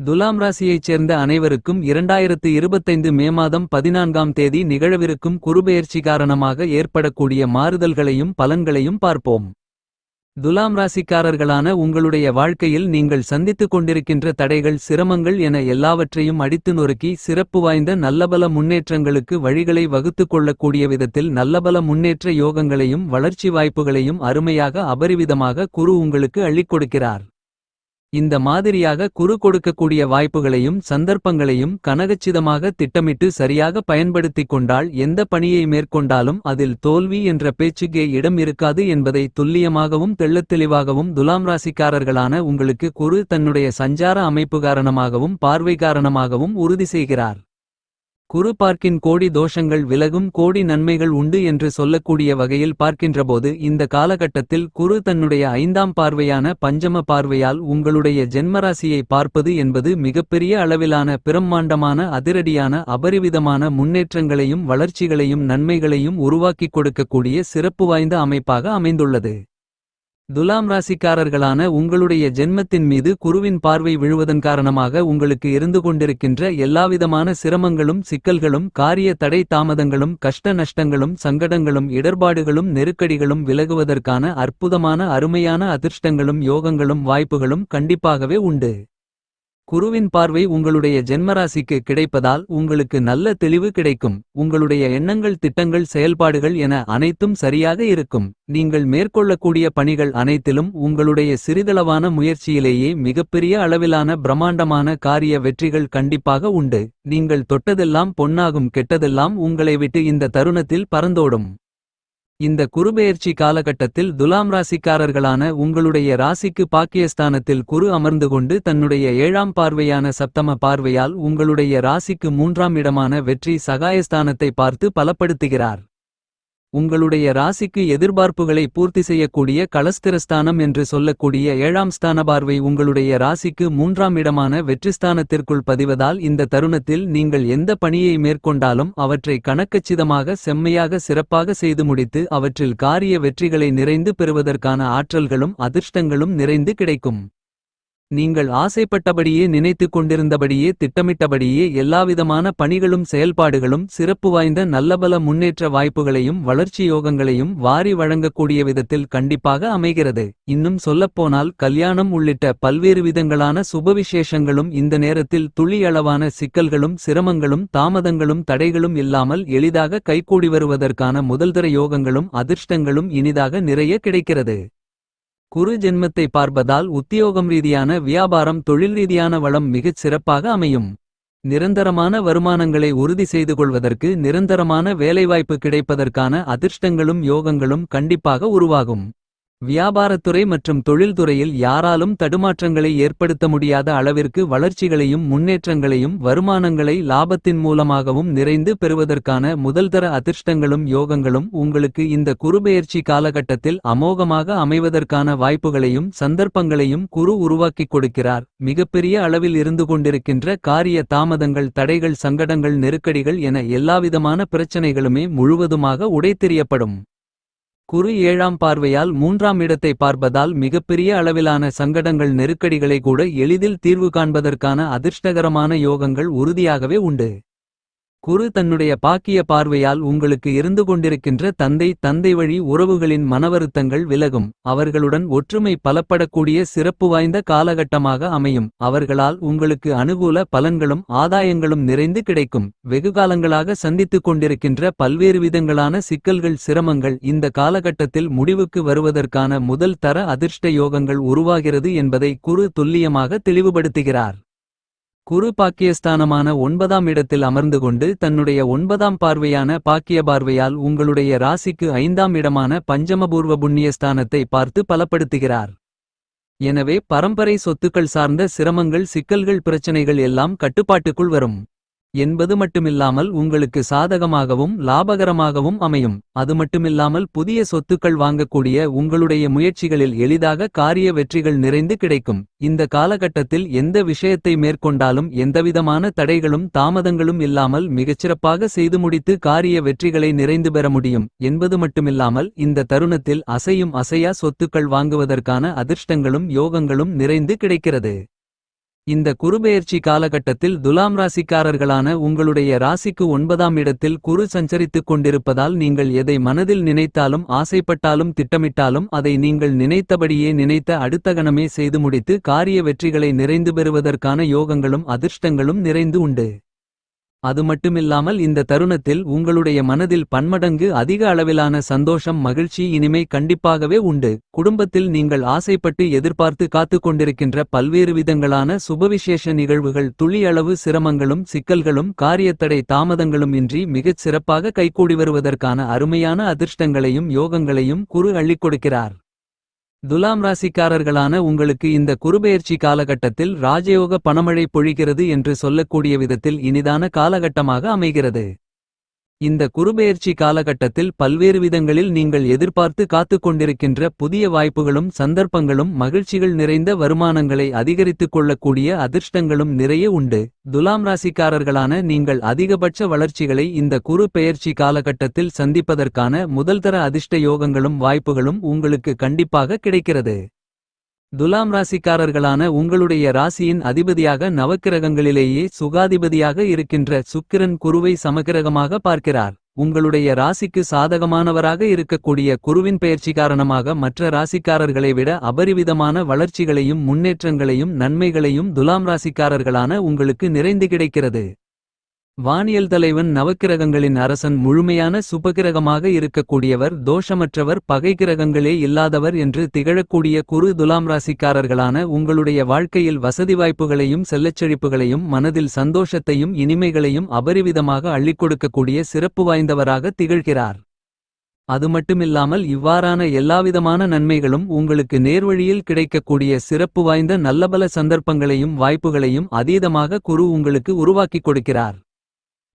துலாம் ராசியைச் சேர்ந்த அனைவருக்கும் 2025 மே மாதம் 14ஆம் தேதி நிகழவிருக்கும் குருபெயர்ச்சி காரணமாக ஏற்படக்கூடிய மாறுதல்களையும் பலன்களையும் பார்ப்போம். துலாம் ராசிக்காரர்களான உங்களுடைய வாழ்க்கையில் நீங்கள் சந்தித்துக் கொண்டிருக்கின்ற தடைகள் சிரமங்கள் என எல்லாவற்றையும் அடித்து நொறுக்கி சிறப்பு வாய்ந்த நல்லபல முன்னேற்றங்களுக்கு வழிகளை வகுத்துக் கொள்ளக்கூடிய விதத்தில் நல்லபல முன்னேற்ற யோகங்களையும் வளர்ச்சி வாய்ப்புகளையும் அருமையாக அபரிவிதமாக குரு உங்களுக்கு அள்ளிக் கொடுக்கிறார். இந்த மாதிரியாக குரு கொடுக்கக்கூடிய வாய்ப்புகளையும் சந்தர்ப்பங்களையும் கனகச்சிதமாக திட்டமிட்டு சரியாக பயன்படுத்திக் கொண்டால் எந்த பணியை மேற்கொண்டாலும் அதில் தோல்வி என்ற பேச்சுக்கே இடம் இருக்காது என்பதை துல்லியமாகவும் தெள்ளத்தெளிவாகவும் துலாம் ராசிக்காரர்களான உங்களுக்கு குரு தன்னுடைய சஞ்சார அமைப்பு காரணமாகவும் பார்வை காரணமாகவும் உறுதி செய்கிறார். குரு பார்க்கின் கோடி தோஷங்கள் விலகும் கோடி நன்மைகள் உண்டு என்று சொல்லக்கூடிய வகையில் பார்க்கின்றபோது இந்த காலகட்டத்தில் குரு தன்னுடைய 5ஆம் பார்வையான பஞ்சம பார்வையால் உங்களுடைய ஜென்மராசியை பார்ப்பது என்பது மிகப்பெரிய அளவிலான பிரம்மாண்டமான அதிரடியான அபரிவிதமான முன்னேற்றங்களையும் வளர்ச்சிகளையும் நன்மைகளையும் உருவாக்கிக் கொடுக்கக்கூடிய சிறப்பு வாய்ந்த அமைப்பாக அமைந்துள்ளது. துலாம் ராசிக்காரர்களான உங்களுடைய ஜென்மத்தின் மீது குருவின் பார்வை விழுவதன் காரணமாக உங்களுக்கு இருந்து கொண்டிருக்கின்ற எல்லாவிதமான சிரமங்களும் சிக்கல்களும் காரிய தடை தாமதங்களும் கஷ்ட நஷ்டங்களும் சங்கடங்களும் இடர்பாடுகளும் நெருக்கடிகளும் விலகுவதற்கான அற்புதமான அருமையான அதிர்ஷ்டங்களும் யோகங்களும் வாய்ப்புகளும் கண்டிப்பாகவே உண்டு. குருவின் பார்வை உங்களுடைய ஜென்மராசிக்கு கிடைப்பதால் உங்களுக்கு நல்ல தெளிவு கிடைக்கும். உங்களுடைய எண்ணங்கள் திட்டங்கள் செயல்பாடுகள் என அனைத்தும் சரியாக இருக்கும். நீங்கள் மேற்கொள்ளக்கூடிய பணிகள் அனைத்திலும் உங்களுடைய சிறிதளவான முயற்சியிலேயே மிகப்பெரிய அளவிலான பிரம்மாண்டமான காரிய வெற்றிகள் கண்டிப்பாக உண்டு. நீங்கள் தொட்டதெல்லாம் பொன்னாகும் கெட்டதெல்லாம் உங்களை விட்டு இந்த தருணத்தில் பறந்தோடும். இந்த குருபெயர்ச்சி காலகட்டத்தில் துலாம் ராசிக்காரர்களான உங்களுடைய ராசிக்கு பாக்கியஸ்தானத்தில் குரு அமர்ந்து கொண்டு தன்னுடைய 7ஆம் பார்வையான சப்தம பார்வையால் உங்களுடைய ராசிக்கு 3ஆம் இடமான வெற்றி சகாயஸ்தானத்தை பார்த்து பலப்படுத்துகிறார். உங்களுடைய ராசிக்கு எதிர்பார்ப்புகளை பூர்த்தி செய்யக்கூடிய களஸ்திரஸ்தானம் என்று சொல்லக்கூடிய 7ஆம் ஸ்தான பார்வை உங்களுடைய ராசிக்கு 3ஆம் இடமான வெற்றிஸ்தானத்திற்குள் பதிவதால் இந்த தருணத்தில் நீங்கள் எந்த பணியை மேற்கொண்டாலும் அவற்றை கணக்கச்சிதமாக செம்மையாக சிறப்பாக செய்து முடித்து அவற்றில் காரிய வெற்றிகளை நிறைந்து பெறுவதற்கான ஆற்றல்களும் அதிர்ஷ்டங்களும் நிறைந்து கிடைக்கும். நீங்கள் ஆசைப்பட்டபடியே நினைத்துக் கொண்டிருந்தபடியே திட்டமிட்டபடியே எல்லாவிதமான பணிகளும் செயல்பாடுகளும் சிறப்பு வாய்ந்த நல்லபல முன்னேற்ற வாய்ப்புகளையும் வளர்ச்சி யோகங்களையும் வாரி வழங்கக்கூடிய விதத்தில் கண்டிப்பாக அமைகிறது. இன்னும் சொல்லப்போனால் கல்யாணம் உள்ளிட்ட பல்வேறு விதங்களான சுபவிசேஷங்களும் இந்த நேரத்தில் துளி அளவான சிக்கல்களும் சிரமங்களும் தாமதங்களும் தடைகளும் இல்லாமல் எளிதாக கைகூடி வருவதற்கான முதல்தர யோகங்களும் அதிர்ஷ்டங்களும் இனிதாக நிறைய கிடைக்கிறது. குரு ஜென்மத்தை பார்ப்பதால் உத்தியோகம் ரீதியான வியாபாரம் தொழில் ரீதியான வளம் மிகச் சிறப்பாக அமையும். நிரந்தரமான வருமானங்களை உறுதி செய்து கொள்வதற்கு நிரந்தரமான வேலைவாய்ப்பு கிடைப்பதற்கான அதிர்ஷ்டங்களும் யோகங்களும் கண்டிப்பாக உருவாகும். வியாபாரத்துறை மற்றும் தொழில்துறையில் யாராலும் தடுமாற்றங்களை ஏற்படுத்த முடியாத அளவிற்கு வளர்ச்சிகளையும் முன்னேற்றங்களையும் வருமானங்களை லாபத்தின் மூலமாகவும் நிறைந்து பெறுவதற்கான முதல்தர அதிர்ஷ்டங்களும் யோகங்களும் உங்களுக்கு இந்த குருபெயர்ச்சி காலகட்டத்தில் அமோகமாக அமைவதற்கான வாய்ப்புகளையும் சந்தர்ப்பங்களையும் குரு உருவாக்கிக் கொடுக்கிறார். மிகப்பெரிய அளவில் இருந்து கொண்டிருக்கின்ற காரிய தாமதங்கள் தடைகள் சங்கடங்கள் நெருக்கடிகள் என எல்லாவிதமான பிரச்சனைகளுமே முழுவதுமாக உடைத்தெறியப்படும். குரு 7ஆம் பார்வையால் 3ஆம் இடத்தை பார்ப்பதால் மிகப்பெரிய அளவிலான சங்கடங்கள் நெருக்கடிகளை கூட எளிதில் தீர்வு காண்பதற்கான அதிர்ஷ்டகரமான யோகங்கள் உறுதியாகவே உண்டு. குரு தன்னுடைய பாக்கிய பார்வையால் உங்களுக்கு இருந்து கொண்டிருக்கின்ற தந்தை வழி உறவுகளின் மனவருத்தங்கள் விலகும். அவர்களுடன் ஒற்றுமை பலப்படக்கூடிய சிறப்பு வாய்ந்த காலகட்டமாக அமையும். அவர்களால் உங்களுக்கு அனுகூல பலன்களும் ஆதாயங்களும் நிறைந்து கிடைக்கும். வெகுகாலங்களாக சந்தித்துக் கொண்டிருக்கின்ற பல்வேறு விதங்களான சிக்கல்கள் சிரமங்கள் இந்த காலகட்டத்தில் முடிவுக்கு வருவதற்கான முதல் தர அதிர்ஷ்ட யோகங்கள் உருவாகிறது என்பதை குரு துல்லியமாக தெளிவுபடுத்துகிறார். குரு பாக்கியஸ்தானமான 9ஆம் இடத்தில் அமர்ந்து கொண்டு தன்னுடைய 9ஆம் பார்வையான பாக்கிய பார்வையால் உங்களுடைய ராசிக்கு 5ஆம் இடமான பஞ்சமபூர்வ புண்ணியஸ்தானத்தை பார்த்து பலப்படுத்துகிறார். எனவே பரம்பரை சொத்துக்கள் சார்ந்த சிரமங்கள் சிக்கல்கள் பிரச்சனைகள் எல்லாம் கட்டுப்பாட்டுக்குள் வரும் என்பது மட்டுமில்லாமல் உங்களுக்கு சாதகமாகவும் லாபகரமாகவும் அமையும். அது மட்டுமில்லாமல் புதிய சொத்துக்கள் வாங்கக்கூடிய உங்களுடைய முயற்சிகளில் எளிதாக காரிய வெற்றிகள் நிறைந்து கிடைக்கும். இந்த காலகட்டத்தில் எந்த விஷயத்தை மேற்கொண்டாலும் எந்தவிதமான தடைகளும் தாமதங்களும் இல்லாமல் மிகச்சிறப்பாக செய்து முடித்து காரிய வெற்றிகளை நிறைந்து பெற முடியும் என்பது மட்டுமில்லாமல் இந்த தருணத்தில் அசையும் அசையா சொத்துக்கள் வாங்குவதற்கான அதிர்ஷ்டங்களும் யோகங்களும் நிறைந்து கிடைக்கிறது. இந்த குருபெயர்ச்சி காலகட்டத்தில் துலாம் ராசிக்காரர்களான உங்களுடைய ராசிக்கு 9ஆம் இடத்தில் குரு சஞ்சரித்துக் கொண்டிருப்பதால் நீங்கள் எதை மனதில் நினைத்தாலும் ஆசைப்பட்டாலும் திட்டமிட்டாலும் அதை நீங்கள் நினைத்தபடியே நினைத்த அடுத்த கணமே செய்து முடித்து காரிய வெற்றிகளை நிறைந்து பெறுவதற்கான யோகங்களும் அதிர்ஷ்டங்களும் நிறைந்து உண்டு. அது மட்டுமில்லாமல் இந்த தருணத்தில் உங்களுடைய மனதில் பன்மடங்கு அதிக அளவிலான சந்தோஷம் மகிழ்ச்சி இனிமை கண்டிப்பாகவே உண்டு. குடும்பத்தில் நீங்கள் ஆசைப்பட்டு எதிர்பார்த்து காத்து கொண்டிருக்கின்ற பல்வேறு விதங்களான சுபவிசேஷ நிகழ்வுகள் துளி அளவு சிரமங்களும் சிக்கல்களும் காரியத்தடை தாமதங்களும் இன்றி மிகச் சிறப்பாக கைகூடி வருவதற்கான அருமையான அதிர்ஷ்டங்களையும் யோகங்களையும் குரு அள்ளிக் கொடுக்கிறார். துலாம் ராசிக்காரர்களான உங்களுக்கு இந்த குருபெயர்ச்சி காலகட்டத்தில் ராஜயோக பணமழை பொழிகிறது என்று சொல்லக்கூடிய விதத்தில் இனிதான காலகட்டமாக அமைகிறது. இந்த குருபெயர்ச்சி காலகட்டத்தில் பல்வேறு விதங்களில் நீங்கள் எதிர்பார்த்து காத்து கொண்டிருக்கின்ற புதிய வாய்ப்புகளும் சந்தர்ப்பங்களும் மகிழ்ச்சிகள் நிறைந்த வருமானங்களை அதிகரித்துக் கொள்ளக்கூடிய அதிர்ஷ்டங்களும் நிறைய உண்டு. துலாம் ராசிக்காரர்களான நீங்கள் அதிகபட்ச வளர்ச்சிகளை இந்த குரு பெயர்ச்சி காலகட்டத்தில் சந்திப்பதற்கான முதல்தர அதிர்ஷ்ட யோகங்களும் வாய்ப்புகளும் உங்களுக்கு கண்டிப்பாக கிடைக்கிறது. துலாம் ராசிக்காரர்களான உங்களுடைய ராசியின் அதிபதியாக நவக்கிரகங்களிலேயே சுகாதிபதியாக இருக்கின்ற சுக்கிரன் குருவை சமக்கிரகமாக பார்க்கிறார். உங்களுடைய ராசிக்கு சாதகமானவராக இருக்கக்கூடிய குருவின் பெயர்ச்சி காரணமாக மற்ற ராசிக்காரர்களை விட அபரிவிதமான வளர்ச்சிகளையும் முன்னேற்றங்களையும் நன்மைகளையும் துலாம் ராசிக்காரர்களான உங்களுக்கு நிறைந்து கிடைக்கிறது. வானியல் தலைவன் நவக்கிரகங்களின் அரசன் முழுமையான சுபகிரகமாக இருக்கக்கூடியவர் தோஷமற்றவர் பகை கிரகங்களே இல்லாதவர் என்று திகழக்கூடிய குரு துலாம் ராசிக்காரர்களான உங்களுடைய வாழ்க்கையில் வசதி வாய்ப்புகளையும் செல்லச்செழிப்புகளையும் மனதில் சந்தோஷத்தையும் இனிமைகளையும் அபரிவிதமாக அள்ளிக் கொடுக்கக்கூடிய சிறப்பு வாய்ந்தவராக திகழ்கிறார். அது மட்டுமில்லாமல் இவ்வாறான எல்லாவிதமான நன்மைகளும் உங்களுக்கு நேர்வழியில் கிடைக்கக்கூடிய சிறப்பு வாய்ந்த நல்லபல சந்தர்ப்பங்களையும் வாய்ப்புகளையும் அதீதமாக குரு உங்களுக்கு உருவாக்கிக் கொடுக்கிறார்.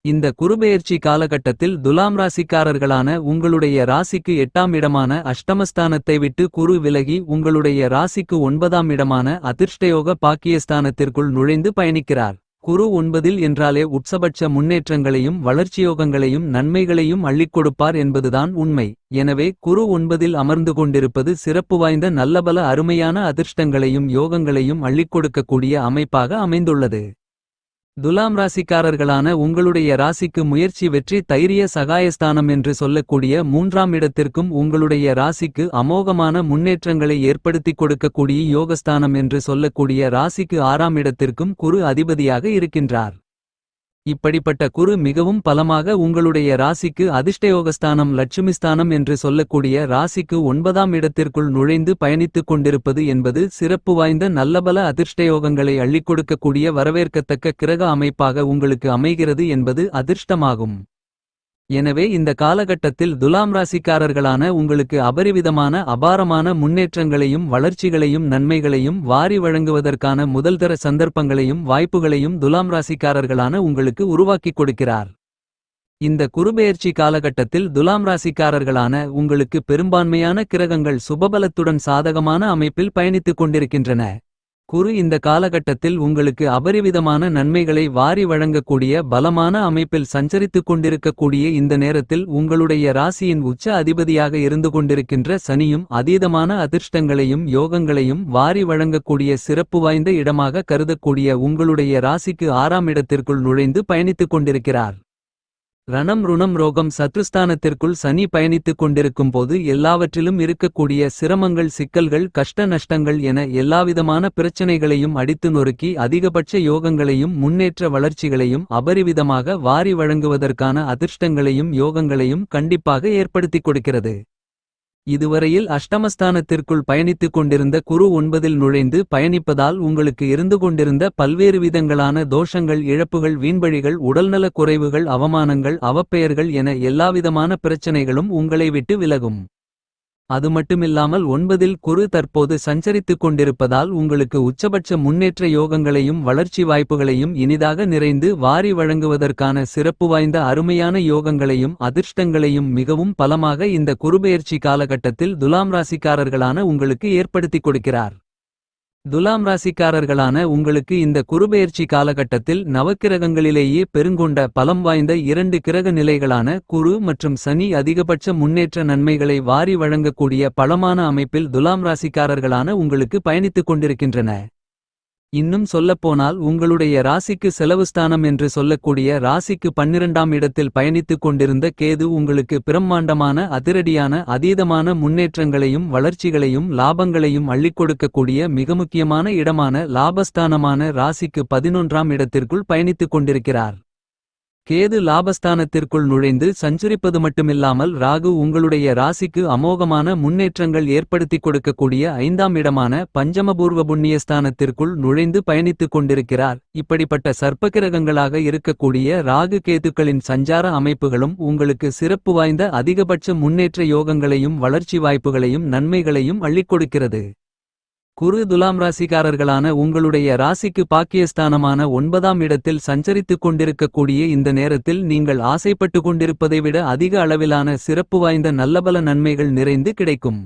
இந்த குருபெயர்ச்சி காலகட்டத்தில் துலாம் ராசிக்காரர்களான உங்களுடைய ராசிக்கு 8ஆம் இடமான அஷ்டமஸ்தானத்தை விட்டு குரு விலகி உங்களுடைய ராசிக்கு 9ஆம் இடமான அதிர்ஷ்டயோக பாக்கியஸ்தானத்திற்குள் நுழைந்து பயணிக்கிறார். குரு 9இல் என்றாலே உட்சபட்ச முன்னேற்றங்களையும் வளர்ச்சியோகங்களையும் நன்மைகளையும் அள்ளிக் கொடுப்பார் என்பதுதான் உண்மை. எனவே குரு 9இல் அமர்ந்து கொண்டிருப்பது சிறப்பு வாய்ந்த நல்லபல அருமையான அதிர்ஷ்டங்களையும் யோகங்களையும் அள்ளிக் கொடுக்கக்கூடிய அமைப்பாக அமைந்துள்ளது. துலாம் ராசிக்காரர்களான உங்களுடைய ராசிக்கு முயற்சி வெற்றி தைரிய சகாயஸ்தானம் என்று சொல்லக்கூடிய 3ஆம் இடத்திற்கும் உங்களுடைய ராசிக்கு அமோகமான முன்னேற்றங்களை ஏற்படுத்திக் கொடுக்கக்கூடிய யோகஸ்தானம் என்று சொல்லக்கூடிய ராசிக்கு 6ஆம் இடத்திற்கும் குரு அதிபதியாக இருக்கின்றார். இப்படிப்பட்ட குரு மிகவும் பலமாக உங்களுடைய ராசிக்கு அதிர்ஷ்டயோகஸ்தானம் லட்சுமிஸ்தானம் என்று சொல்லக்கூடிய ராசிக்கு 9ஆம் இடத்திற்குள் நுழைந்து பயணித்துக் கொண்டிருப்பது என்பது சிறப்பு வாய்ந்த நல்லபல அதிர்ஷ்டயோகங்களை அள்ளிக் கொடுக்கக்கூடிய வரவேற்கத்தக்க கிரக அமைப்பாக உங்களுக்கு அமைகிறது என்பது அதிர்ஷ்டமாகும். எனவே இந்த காலகட்டத்தில் துலாம் ராசிக்காரர்களான உங்களுக்கு அபரிவிதமான அபாரமான முன்னேற்றங்களையும் வளர்ச்சிகளையும் நன்மைகளையும் வாரி வழங்குவதற்கான முதல்தர சந்தர்ப்பங்களையும் வாய்ப்புகளையும் துலாம் ராசிக்காரர்களான உங்களுக்கு உருவாக்கிக் கொடுக்கிறார். இந்த குருபெயர்ச்சி காலகட்டத்தில் துலாம் ராசிக்காரர்களான உங்களுக்கு பெரும்பான்மையான கிரகங்கள் சுபபலத்துடன் சாதகமான அமைப்பில் பயணித்துக் கொண்டிருக்கின்றன. குரு இந்த காலகட்டத்தில் உங்களுக்கு அபரிவிதமான நன்மைகளை வாரி வழங்கக்கூடிய பலமான அமைப்பில் சஞ்சரித்துக் கொண்டிருக்கக்கூடிய இந்த நேரத்தில் உங்களுடைய ராசியின் உச்ச அதிபதியாக இருந்து கொண்டிருக்கின்ற சனியும் அதீதமான அதிர்ஷ்டங்களையும் யோகங்களையும் வாரி வழங்கக்கூடிய சிறப்பு வாய்ந்த இடமாக கருதக்கூடிய உங்களுடைய ராசிக்கு 6ஆம் இடத்திற்குள் நுழைந்து பயணித்துக் கொண்டிருக்கிறார். ரணம் ருணம் ரோகம் சத்ருஸ்தானத்திற்குள் சனி பயணித்துக் கொண்டிருக்கும் போது எல்லாவற்றிலும் இருக்கக்கூடிய சிரமங்கள் சிக்கல்கள் கஷ்ட நஷ்டங்கள் என எல்லாவிதமான பிரச்சனைகளையும் அடித்து நொறுக்கி அதிகபட்ச யோகங்களையும் முன்னேற்ற வளர்ச்சிகளையும் அபரிவிதமாக வாரி வழங்குவதற்கான அதிர்ஷ்டங்களையும் யோகங்களையும் கண்டிப்பாக ஏற்படுத்திக் கொடுக்கிறது. இதுவரையில் அஷ்டமஸ்தானத்திற்குள் பயணித்துக் கொண்டிருந்த குரு 9இல் நுழைந்து பயணிப்பதால் உங்களுக்கு இருந்து கொண்டிருந்த பல்வேறு விதங்களான தோஷங்கள் இழப்புகள் வீண்வழிகள் உடல்நலக் குறைவுகள் அவமானங்கள் அவப்பெயர்கள் என எல்லாவிதமான பிரச்சனைகளும் உங்களை விட்டு விலகும். அது மட்டுமில்லாமல் 9இல் குரு தற்போது சஞ்சரித்துக் கொண்டிருப்பதால் உங்களுக்கு உச்சபட்ச முன்னேற்ற யோகங்களையும் வளர்ச்சி வாய்ப்புகளையும் இனிதாக நிறைந்து வாரி வழங்குவதற்கான சிறப்பு வாய்ந்த அருமையான யோகங்களையும் அதிர்ஷ்டங்களையும் மிகவும் பலமாக இந்த குருபெயர்ச்சி காலகட்டத்தில் துலாம் ராசிக்காரர்களான உங்களுக்கு ஏற்படுத்திக் கொடுக்கிறார். துலாம் ராசிக்காரர்களான உங்களுக்கு இந்த குருபெயர்ச்சி காலகட்டத்தில் நவக்கிரகங்களிலேயே பெருங்கொண்ட பலம் வாய்ந்த 2 கிரக நிலைகளான குரு மற்றும் சனி அதிகபட்ச முன்னேற்ற நன்மைகளை வாரி வழங்கக்கூடிய பலமான அமைப்பில் துலாம் ராசிக்காரர்களான உங்களுக்கு பயணித்துக் கொண்டிருக்கின்றன. இன்னும் சொல்லப்போனால் உங்களுடைய ராசிக்கு செலவுஸ்தானம் என்று சொல்லக்கூடிய ராசிக்கு 12ஆம் இடத்தில் பயணித்துக் கொண்டிருந்த கேது உங்களுக்கு பிரம்மாண்டமான அதிரடியான அதீதமான முன்னேற்றங்களையும் வளர்ச்சிகளையும் லாபங்களையும் அள்ளிக் கொடுக்கக்கூடிய மிக முக்கியமான இடமான லாபஸ்தானமான ராசிக்கு 11ஆம் இடத்திற்குள் பயணித்துக் கொண்டிருக்கிறார். கேது லாபஸ்தானத்திற்குள் நுழைந்து சஞ்சரிப்பது மட்டுமில்லாமல் ராகு உங்களுடைய ராசிக்கு அமோகமான முன்னேற்றங்கள் ஏற்படுத்திக் கொடுக்கக்கூடிய 5ஆம் இடமான பஞ்சமபூர்வ புண்ணியஸ்தானத்திற்குள் நுழைந்து பயணித்துக் கொண்டிருக்கிறார். இப்படிப்பட்ட சர்ப்பகிரகங்களாக இருக்கக்கூடிய ராகு கேதுக்களின் சஞ்சார அமைப்புகளும் உங்களுக்கு சிறப்பு வாய்ந்த அதிகபட்ச முன்னேற்ற யோகங்களையும் வளர்ச்சி வாய்ப்புகளையும் நன்மைகளையும் அள்ளிக் கொடுக்கிறது. குரு துலாம் ராசிக்காரர்களான உங்களுடைய ராசிக்கு பாக்கியஸ்தானமான 9ஆம் இடத்தில் சஞ்சரித்துக் கொண்டிருக்கக்கூடிய இந்த நேரத்தில் நீங்கள் ஆசைப்பட்டு கொண்டிருப்பதை விட அதிக அளவிலான சிறப்பு வாய்ந்த நல்லபல நன்மைகள் நிறைந்து கிடைக்கும்.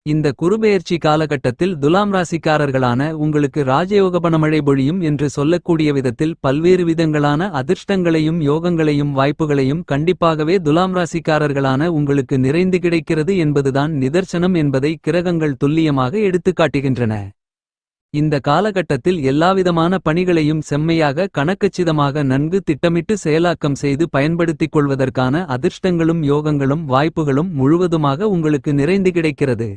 இந்த குருபெயர்ச்சி காலகட்டத்தில் துலாம் ராசிக்காரர்களான உங்களுக்கு ராஜயோக பணமழை பொழியும் என்று சொல்லக்கூடிய விதத்தில் பல்வேறு விதங்களான அதிர்ஷ்டங்களையும் யோகங்களையும் வாய்ப்புகளையும் கண்டிப்பாகவே துலாம் ராசிக்காரர்களான உங்களுக்கு நிறைந்து கிடைக்கிறது என்பதுதான் நிதர்சனம் என்பதை கிரகங்கள் துல்லியமாக எடுத்துக்காட்டுகின்றன. இந்த காலகட்டத்தில் எல்லாவிதமான பணிகளையும் செம்மையாக கணக்கச்சிதமாக நன்கு திட்டமிட்டு செயலாக்கம் செய்து பயன்படுத்திக் கொள்வதற்கான அதிர்ஷ்டங்களும் யோகங்களும் வாய்ப்புகளும் முழுவதுமாக உங்களுக்கு நிறைந்து கிடைக்கிறது.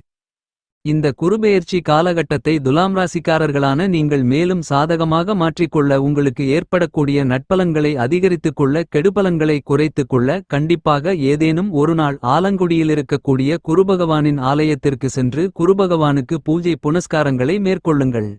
இந்த குருபெயர்ச்சி காலகட்டத்தை துலாம் ராசிக்காரர்களான நீங்கள் மேலும் சாதகமாக மாற்றிக்கொள்ள உங்களுக்கு ஏற்படக்கூடிய நட்பலன்களை அதிகரித்துக் கொள்ள கெடுபலன்களை குறைத்துக் கொள்ள கண்டிப்பாக ஏதேனும் ஒரு நாள் ஆலங்குடியிலிருக்கக்கூடிய குருபகவானின் ஆலயத்திற்கு சென்று குருபகவானுக்கு பூஜை புனஸ்காரங்களை மேற்கொள்ளுங்கள்.